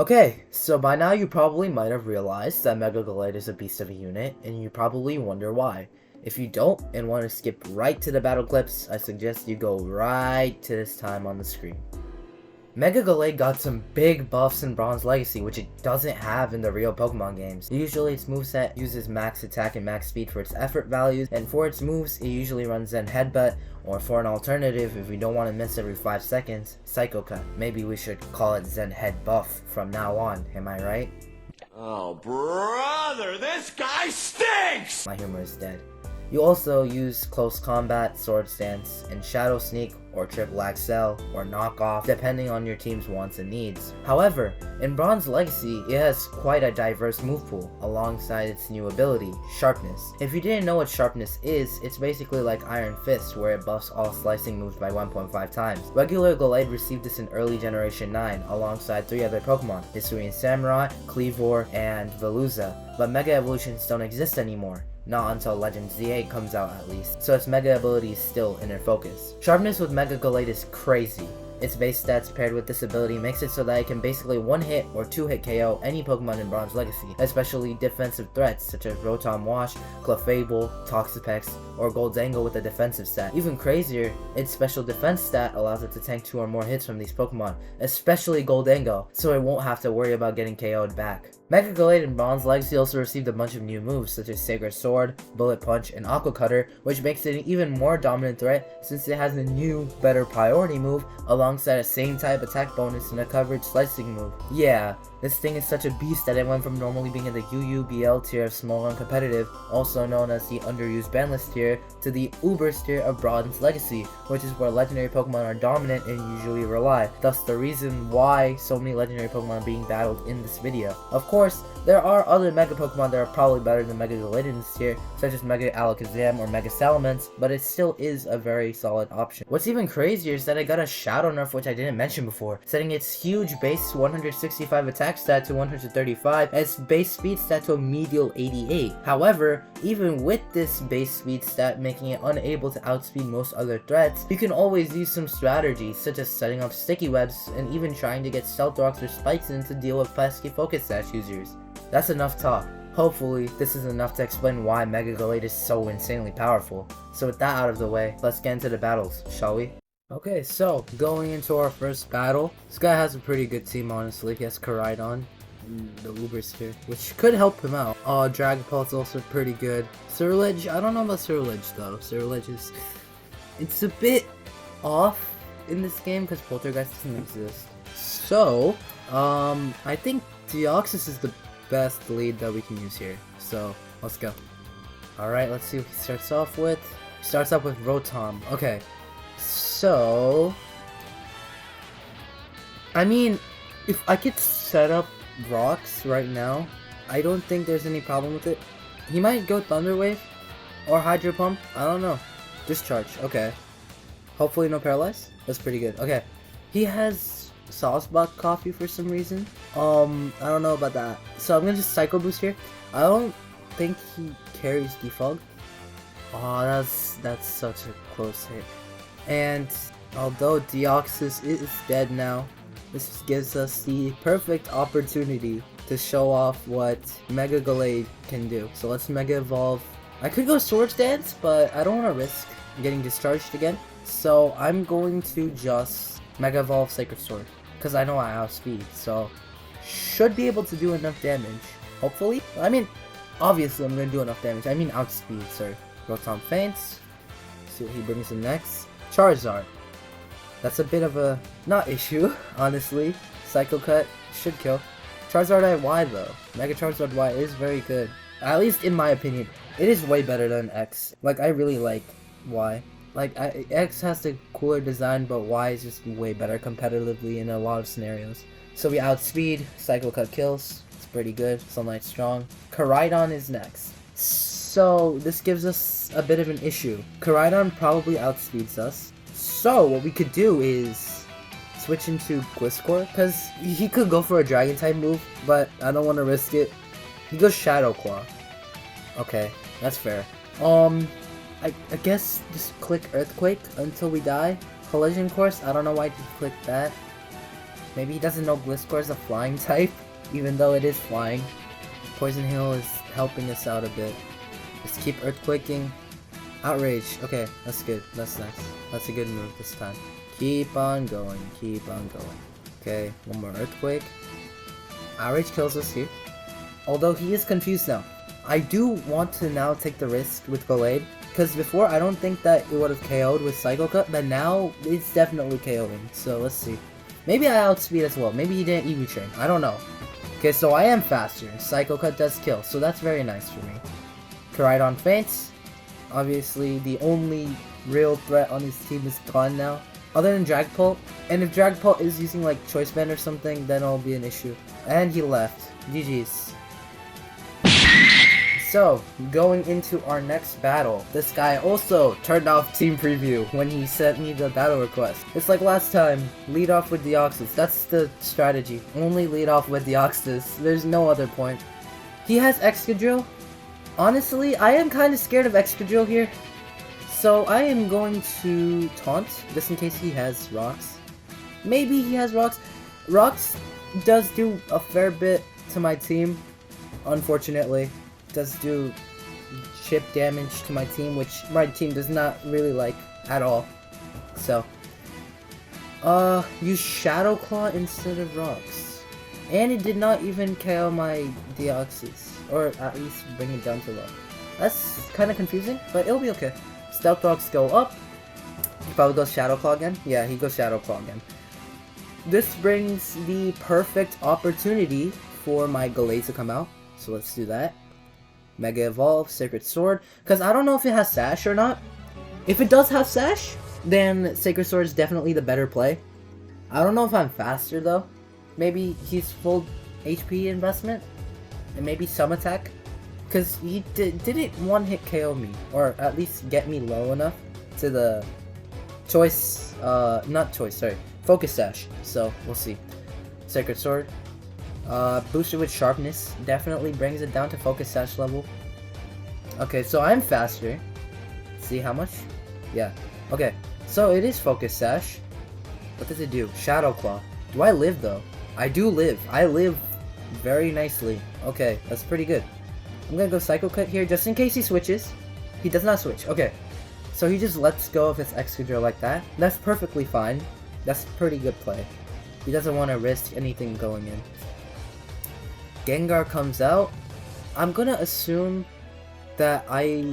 Okay, so by now you probably might have realized that Mega Gallade is a beast of a unit, and you probably wonder why. If you don't and want to skip right to the battle clips, I suggest you go right to this time on the screen. Mega Gallade got some big buffs in Bronze Legacy, which it doesn't have in the real Pokemon games. Usually its moveset uses max attack and max speed for its effort values, and for its moves, it usually runs Zen Headbutt, or for an alternative, if we don't want to miss every 5 seconds, Psycho Cut. Maybe we should call it Zen Head Buff from now on, am I right? Oh, brother, this guy stinks! My humor is dead. You also use Close Combat, Sword Stance, and Shadow Sneak, or Triple Axel, or Knockoff, depending on your team's wants and needs. However, in Bronze Legacy, it has quite a diverse move pool, alongside its new ability, Sharpness. If you didn't know what Sharpness is, it's basically like Iron Fist, where it buffs all slicing moves by 1.5 times. Regular Gallade received this in early Generation 9, alongside 3 other Pokemon, Hisuian Samurai, Cleavor, and Veluza, but Mega Evolutions don't exist anymore. Not until Legends Z8 comes out at least, so its Mega ability is still in their focus. Sharpness with Mega Gallade is crazy. Its base stats paired with this ability makes it so that it can basically one-hit or two-hit KO any Pokemon in Bronze Legacy, especially defensive threats such as Rotom Wash, Clefable, Toxapex, or Goldango with a defensive stat. Even crazier, its special defense stat allows it to tank 2 or more hits from these Pokemon, especially Goldango, so it won't have to worry about getting KO'd back. Mega Gallade in Bronze Legacy also received a bunch of new moves such as Sacred Sword, Bullet Punch, and Aqua Cutter, which makes it an even more dominant threat since it has a new, better priority move alongside a same type attack bonus and a coverage slicing move. Yeah, this thing is such a beast that it went from normally being in the UUBL tier of small and competitive, also known as the underused banlist tier, to the Ubers tier of Bronze Legacy, which is where legendary Pokemon are dominant and usually rely, thus the reason why so many legendary Pokemon are being battled in this video. Of course, there are other Mega Pokemon that are probably better than Mega Gallade in this tier, such as Mega Alakazam or Mega Salamence, but it still is a very solid option. What's even crazier is that it got a Shadow Nerf, which I didn't mention before, setting its huge base 165 attack stat to 135 and its base speed stat to a medial 88. However, even with this base speed stat making it unable to outspeed most other threats, you can always use some strategies such as setting up sticky webs and even trying to get Stealth Rocks or Spikes in to deal with pesky Focus Sash users. That's enough talk. Hopefully, this is enough to explain why Mega Gallade is so insanely powerful. So with that out of the way, let's get into the battles, shall we? Okay, so going into our first battle, this guy has a pretty good team, honestly. He has Koraidon, the Uber Sphere, which could help him out. Dragapult's also pretty good. Ceruledge, I don't know about Ceruledge though. Ceruledge is, it's a bit off in this game because Poltergeist doesn't exist. So, I think Deoxys is the best lead that we can use here. So, let's go. Alright, let's see what he starts off with. He starts off with Rotom. Okay. So, I mean, if I could set up rocks right now, I don't think there's any problem with it. He might go Thunder Wave or Hydro Pump. I don't know. Discharge. Okay. Hopefully no Paralyze. That's pretty good. Okay. He has Saucebot Coffee for some reason. I don't know about that. So I'm gonna just Psycho Boost here. I don't think he carries Defog. Oh, that's such a close hit. And although Deoxys is dead now, this gives us the perfect opportunity to show off what Mega Gallade can do. So let's Mega Evolve. I could go Sword Dance, but I don't want to risk getting discharged again. So I'm going to just Mega Evolve Sacred Sword, because I know I have speed, so should be able to do enough damage. Hopefully. I mean, obviously I'm going to do enough damage. I mean outspeed, sir. Rotom faints. See what he brings in next. Charizard. That's a bit of a not issue, honestly. Psycho Cut should kill. Charizard Y though. Mega Charizard Y is very good. At least in my opinion. It is way better than X. Like, I really like Y. Like, X has the cooler design, but Y is just way better competitively in a lot of scenarios. So we outspeed, Psycho Cut kills. It's pretty good. Sunlight strong. Koraidon is next. So this gives us a bit of an issue. Koraidon probably outspeeds us. So what we could do is switch into Gliscor, because he could go for a Dragon type move, but I don't want to risk it. He goes Shadow Claw. Okay, that's fair. I guess just click Earthquake until we die. Collision Course, I don't know why you click that. Maybe he doesn't know Gliscor is a flying type, even though it is flying. Poison Hail is helping us out a bit. Let's keep Earthquaking. Outrage. Okay, that's good. That's nice. That's a good move this time. Keep on going. Keep on going. Okay, one more Earthquake. Outrage kills us here. Although he is confused now. I do want to now take the risk with Gallade. Because before, I don't think that it would have KO'd with Psycho Cut. But now, it's definitely KO'ing. So, let's see. Maybe I outspeed as well. Maybe he didn't EV Train. I don't know. Okay, so I am faster. Psycho Cut does kill. So, that's very nice for me. Koraidon faints. Obviously, the only real threat on his team is gone now. Other than Dragapult. And if Dragapult is using like Choice Band or something, then it'll be an issue. And he left. GG's. So, going into our next battle. This guy also turned off Team Preview when he sent me the battle request. It's like last time. Lead off with Deoxys. That's the strategy. Only lead off with Deoxys. There's no other point. He has Excadrill. Honestly, I am kind of scared of Excadrill here. So I am going to taunt, just in case he has rocks. Maybe he has rocks. Rocks does do a fair bit to my team, unfortunately. Does do chip damage to my team, which my team does not really like at all. So, use Shadow Claw instead of rocks. And it did not even KO my Deoxys. Or at least bring it down to low. That's kind of confusing, but it'll be okay. Stealth Rocks go up. He probably goes Shadow Claw again. Yeah, he goes Shadow Claw again. This brings the perfect opportunity for my Gallade to come out. So let's do that. Mega Evolve, Sacred Sword. Because I don't know if it has Sash or not. If it does have Sash, then Sacred Sword is definitely the better play. I don't know if I'm faster though. Maybe he's full HP investment. And maybe some attack. Because he didn't one-hit KO me. Or at least get me low enough to the choice, not choice, sorry. Focus Sash. So, we'll see. Sacred Sword. Boosted with Sharpness. Definitely brings it down to Focus Sash level. Okay, so I'm faster. See how much? Yeah. Okay, so it is Focus Sash. What does it do? Shadow Claw. Do I live though? I do live. I live very nicely. Okay, that's pretty good. I'm gonna go Psycho Cut here just in case he switches. He does not switch. Okay. So he just lets go of his Excadrill like that. That's perfectly fine. That's pretty good play. He doesn't want to risk anything going in. Gengar comes out. I'm gonna assume that I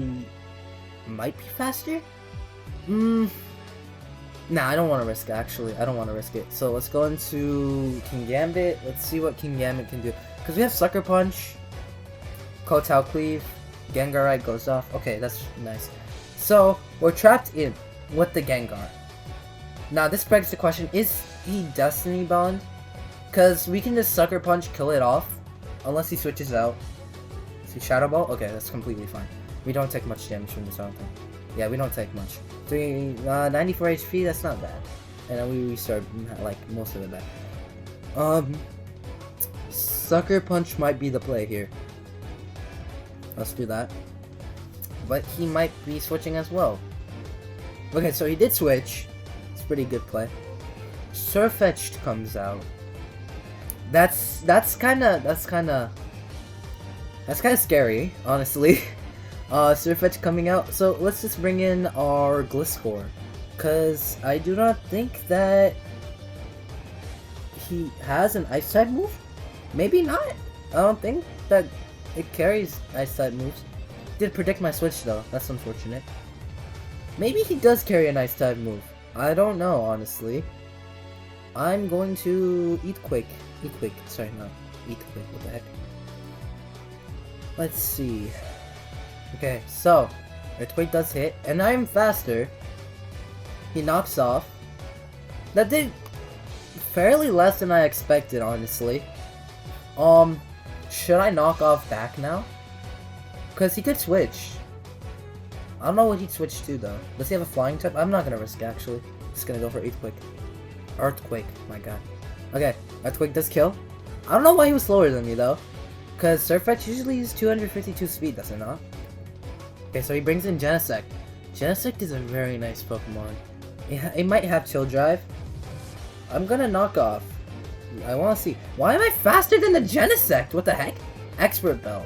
might be faster? Nah, I don't want to risk it, actually. I don't want to risk it. So let's go into King Gambit. Let's see what King Gambit can do. Because we have Sucker Punch, Kotao Cleave, Gengarite goes off. Okay, that's nice. So, we're trapped in with the Gengar. Now, this begs the question, is he Destiny Bond? Because we can just Sucker Punch, kill it off. Unless he switches out. See, Shadow Ball? Okay, that's completely fine. We don't take much damage from this, I don't think. Yeah, we don't take much. 94 HP, that's not bad. And then we restart, like, most of it back. Sucker Punch might be the play here. Let's do that. But he might be switching as well. Okay, so he did switch. It's pretty good play. Surfetched comes out. That's kind of scary, honestly. Surfetch coming out. So let's just bring in our Gliscor, cause I do not think that he has an Ice type move. Maybe not. I don't think that it carries Ice type moves. Did predict my switch though. That's unfortunate. Maybe he does carry an Ice type move. I don't know, honestly. I'm going to Eat Quick. Eat Quick. Sorry, not Eat Quick. What the heck? Let's see. Okay, so Earthquake does hit, and I'm faster. He knocks off. That did fairly less than I expected, honestly. Should I knock off back now? Because he could switch. I don't know what he'd switch to though. Does he have a flying type? I'm not gonna risk actually. Just gonna go for Earthquake. Earthquake, my god. Okay, Earthquake does kill. I don't know why he was slower than me though. Because Surfetch usually is 252 speed, does it not? Okay, so he brings in Genesect. Genesect is a very nice Pokemon. It might have Chill Drive. I'm gonna knock off. I want to see. Why am I faster than the Genesect? What the heck? Expert Belt.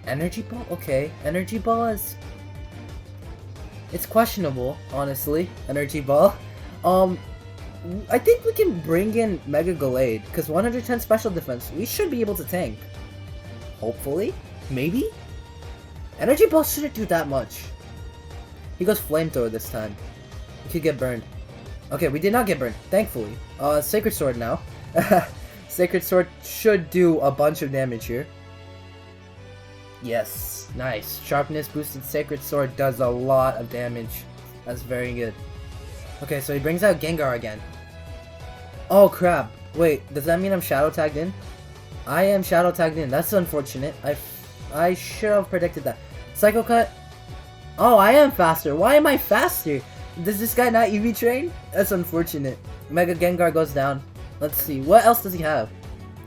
Energy Ball? Okay. Energy Ball is... It's questionable, honestly. Energy Ball. I think we can bring in Mega Gallade, because 110 special defense, we should be able to tank. Hopefully? Maybe? Energy Ball shouldn't do that much. He goes Flamethrower this time. He could get burned. Okay, we did not get burned, thankfully. Sacred Sword now. Sacred Sword should do a bunch of damage here. Yes, nice. Sharpness boosted Sacred Sword does a lot of damage. That's very good. Okay, so he brings out Gengar again. Oh crap. Wait, does that mean I'm Shadow Tagged in? I am Shadow Tagged in. That's unfortunate. I should have predicted that. Psycho Cut. Oh, I am faster. Why am I faster? Does this guy not EV train? That's unfortunate. Mega Gengar goes down. Let's see. What else does he have?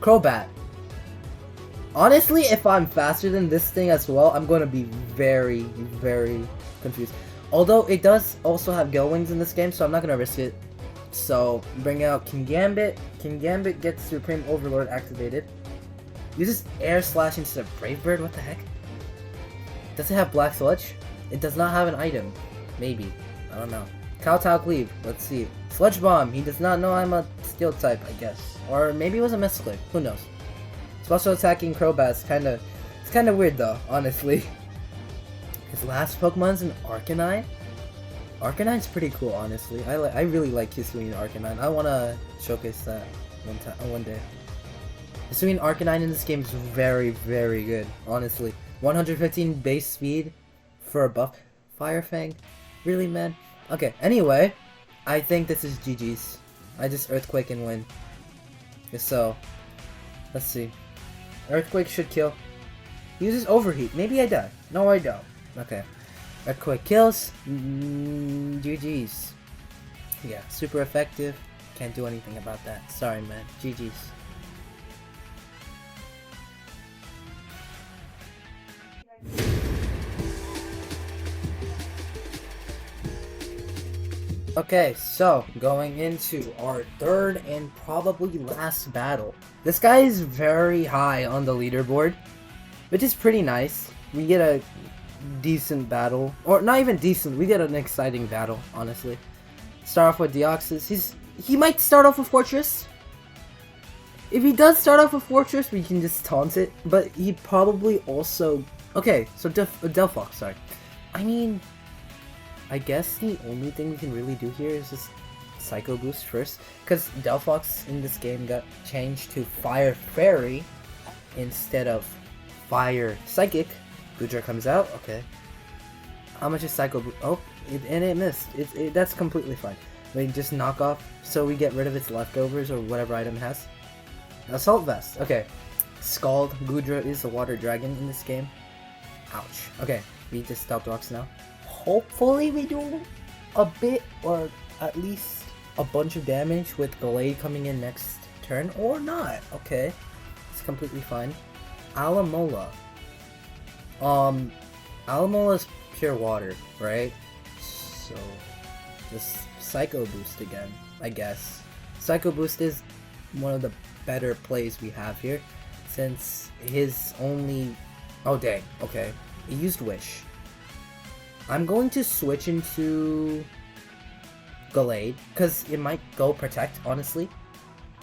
Crobat. Honestly, if I'm faster than this thing as well, I'm going to be very, very confused. Although, it does also have Gale Wings in this game, so I'm not going to risk it. So, bring out Kingambit. Kingambit gets Supreme Overlord activated. Uses Air Slash instead of Brave Bird? What the heck? Does it have Black Sludge? It does not have an item. Maybe. I don't know. Kowtow Cleave. Let's see. Sludge Bomb. He does not know I'm a Steel type, I guess. Or maybe it was a Misclick. Who knows? Special attacking Crobat's it's kinda weird though, honestly. His last Pokemon's an Arcanine? Arcanine's pretty cool, honestly. I really like Hisuian Arcanine. I wanna showcase that one day. Hisuian Arcanine in this game is very, very good, honestly. 115 base speed for a buff. Fire Fang? Really, man? Okay, anyway, I think this is GG's. I just Earthquake and win. So, let's see. Earthquake should kill. Uses Overheat. Maybe I die. No, I don't. Okay. Earthquake kills. GG's. Yeah, super effective. Can't do anything about that. Sorry, man. GG's. Okay, so going into our third and probably last battle. This guy is very high on the leaderboard, which is pretty nice. We get a decent battle, or not even decent, we get an exciting battle, honestly. Start off with Deoxys. He might start off with Fortress. If he does start off with Fortress, we can just taunt it, but he probably also... Okay, so Delphox, sorry. I mean, I guess the only thing we can really do here is just Psycho Boost first, because Delphox in this game got changed to Fire Fairy instead of Fire Psychic. Goodra comes out, okay. How much is Psycho Boost? Oh, it missed. That's completely fine. We just knock off, so we get rid of its leftovers or whatever item it has. Assault Vest, okay. Scald, Goodra is a water dragon in this game. Ouch. Okay, we just Stealth Rocks now. Hopefully we do a bit, or at least a bunch of damage with Gallade coming in next turn, or not. Okay, it's completely fine. Alamola. Alamola's pure water, right? So, just Psycho Boost again, I guess. Psycho Boost is one of the better plays we have here, since his only... Oh dang, okay. He used Wish. I'm going to switch into Gallade, because it might go Protect, honestly.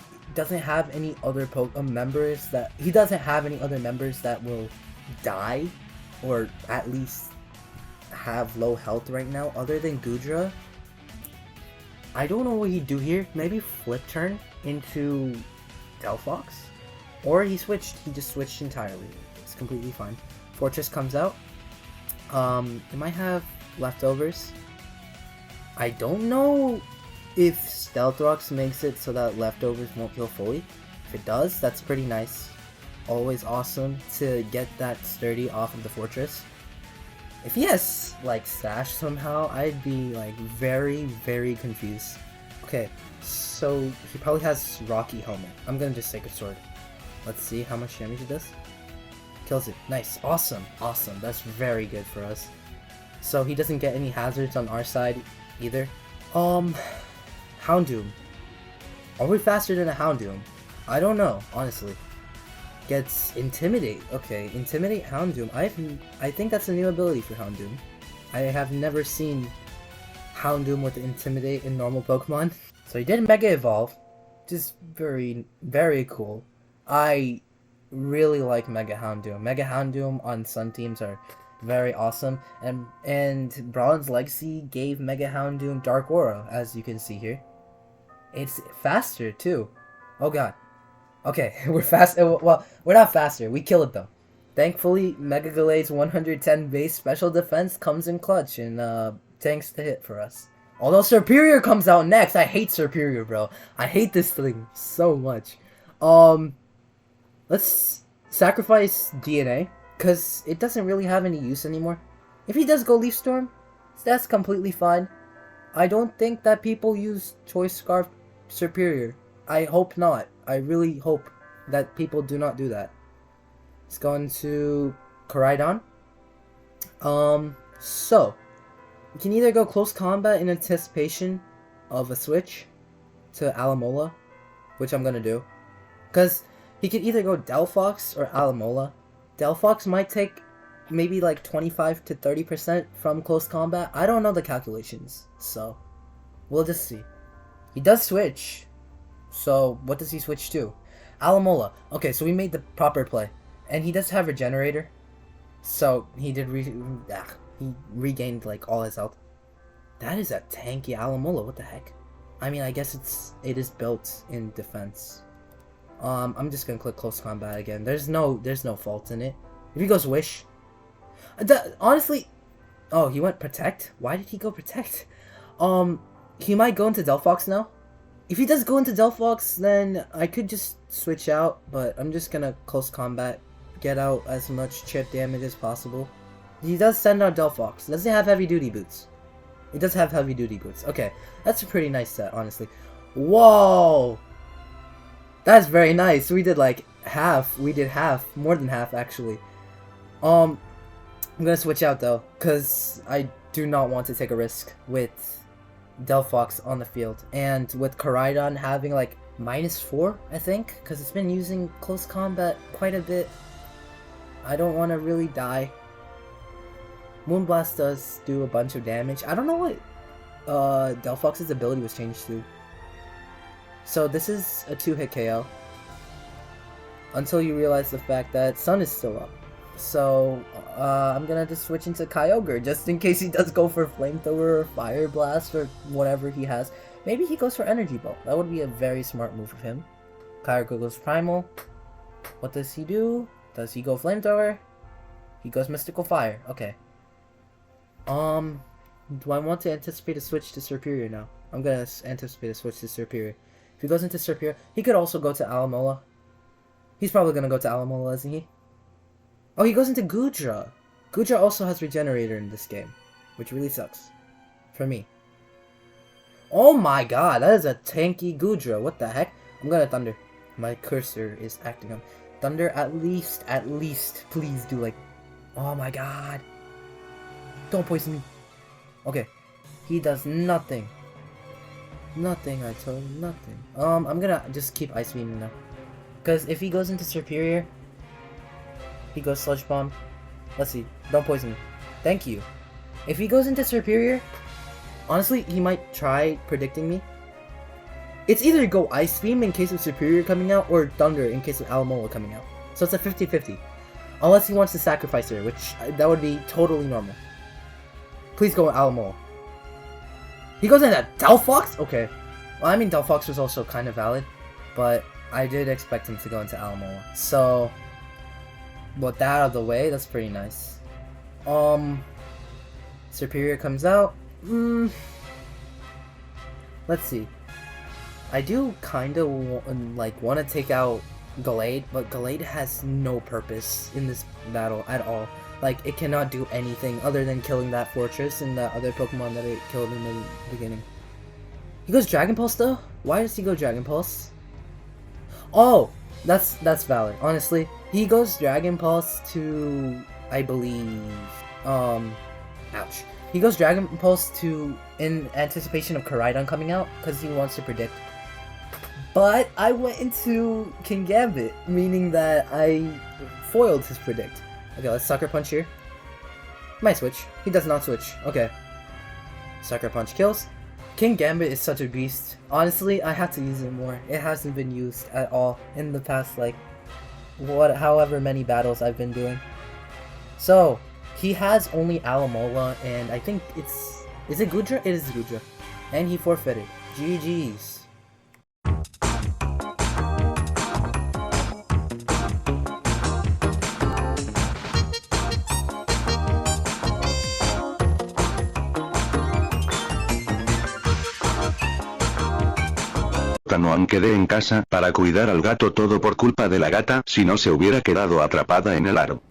He doesn't have any other members that... He doesn't have any other members that will die, or at least have low health right now, other than Goodra. I don't know what he'd do here. Maybe Flip Turn into Delphox? Or he just switched entirely. It's completely fine. Fortress comes out. It might have leftovers. I don't know if Stealth Rocks makes it so that leftovers won't heal fully. If it does, that's pretty nice. Always awesome to get that sturdy off of the Fortress. If he has, like, Sash somehow, I'd be, like, very, very confused. Okay, so he probably has Rocky Helmet. I'm gonna just Sacred Sword. Let's see how much damage it does. Kills it. Nice. Awesome. Awesome. That's very good for us. So he doesn't get any hazards on our side either. Houndoom. Are we faster than a Houndoom? I don't know, honestly. Gets Intimidate. Okay, Intimidate Houndoom. I think that's a new ability for Houndoom. I have never seen Houndoom with Intimidate in normal Pokemon. So he did Mega Evolve. Just very, very cool. I really like Mega Houndoom. Mega Houndoom on Sun teams are very awesome. And Bronze Legacy gave Mega Houndoom Dark Aura, as you can see here. It's faster too. Oh god. Okay, we're fast. Well, we're not faster. We kill it though. Thankfully, Mega Gallade's 110 base special defense comes in clutch and tanks the hit for us. Although Superior comes out next. I hate Superior, bro. I hate this thing so much. Let's sacrifice DNA, because it doesn't really have any use anymore. If he does go Leaf Storm, that's completely fine. I don't think that people use Choice Scarf Superior. I hope not. I really hope that people do not do that. Let's go into Koraidon. So you can either go Close Combat in anticipation of a switch to Alamola, which I'm gonna do, because he could either go Delphox or Alamola. Delphox might take maybe like 25 to 30% from Close Combat. I don't know the calculations, so we'll just see. He does switch. So, what does he switch to? Alamola. Okay, so we made the proper play. And he does have Regenerator. So, he did he regained, like, all his health. That is a tanky Alamola, what the heck? I mean, I guess it is built in defense. I'm just gonna click Close Combat again. There's no fault in it. If he goes Wish... honestly... Oh, he went Protect? Why did he go Protect? He might go into Delphox now. If he does go into Delphox, then I could just switch out, but I'm just gonna Close Combat, get out as much chip damage as possible. He does send out Delphox. Does he have Heavy Duty Boots? It does have Heavy Duty Boots. Okay, that's a pretty nice set, honestly. Whoa! That's very nice. We did like half. We did half. More than half, actually. I'm gonna switch out, though, because I do not want to take a risk with Delphox on the field, and with Koraidon having like -4, I think, because it's been using Close Combat quite a bit. I don't want to really die. Moonblast does do a bunch of damage. I don't know what Delphox's ability was changed to. So this is a 2-hit KO until you realize the fact that Sun is still up. So, I'm gonna just switch into Kyogre, just in case he does go for Flamethrower or Fire Blast or whatever he has. Maybe he goes for Energy Ball. That would be a very smart move of him. Kyogre goes Primal. What does he do? Does he go Flamethrower? He goes Mystical Fire. Okay. Do I want to anticipate a switch to Superior now? I'm gonna anticipate a switch to Superior. If he goes into Superior, he could also go to Alamola. He's probably gonna go to Alamola, isn't he? Oh, he goes into Goodra. Goodra also has Regenerator in this game, which really sucks. For me. Oh my god, that is a tanky Goodra. What the heck? I'm gonna Thunder. My cursor is acting on Thunder. At least, please do like... Oh my god. Don't poison me. Okay. He does nothing. Nothing, I told him nothing. I'm gonna just keep Ice Beam now. Because if he goes into Superior... He goes Sludge Bomb. Let's see. Don't poison me. Thank you. If he goes into Superior, honestly, he might try predicting me. It's either go Ice Beam in case of Superior coming out, or Thunder in case of Alamola coming out. So it's a 50-50. Unless he wants to sacrifice her, which that would be totally normal. Please go with Alamola. He goes into Delphox? Okay. Well, I mean, Delphox was also kind of valid, but I did expect him to go into Alamola. So... But that out of the way, that's pretty nice. Superior comes out. Let's see. I do kind of want to take out Gallade, but Gallade has no purpose in this battle at all. Like, it cannot do anything other than killing that fortress and that other Pokemon that it killed in the beginning. He goes Dragon Pulse though? Why does he go Dragon Pulse? Oh! That's valid. Honestly, he goes Dragon Pulse to, I believe, ouch. He goes Dragon Pulse to, in anticipation of Koraidon coming out, because he wants to predict. But I went into King Gambit, meaning that I foiled his predict. Okay, let's Sucker Punch here. Might switch. He does not switch. Okay. Sucker Punch kills. King Gambit is such a beast. Honestly, I have to use it more. It hasn't been used at all in the past, like, however many battles I've been doing. So, he has only Alamola, and I think is it Gudra? It is Gudra. And he forfeited. GG's. No quedé en casa para cuidar al gato todo por culpa de la gata si no se hubiera quedado atrapada en el aro.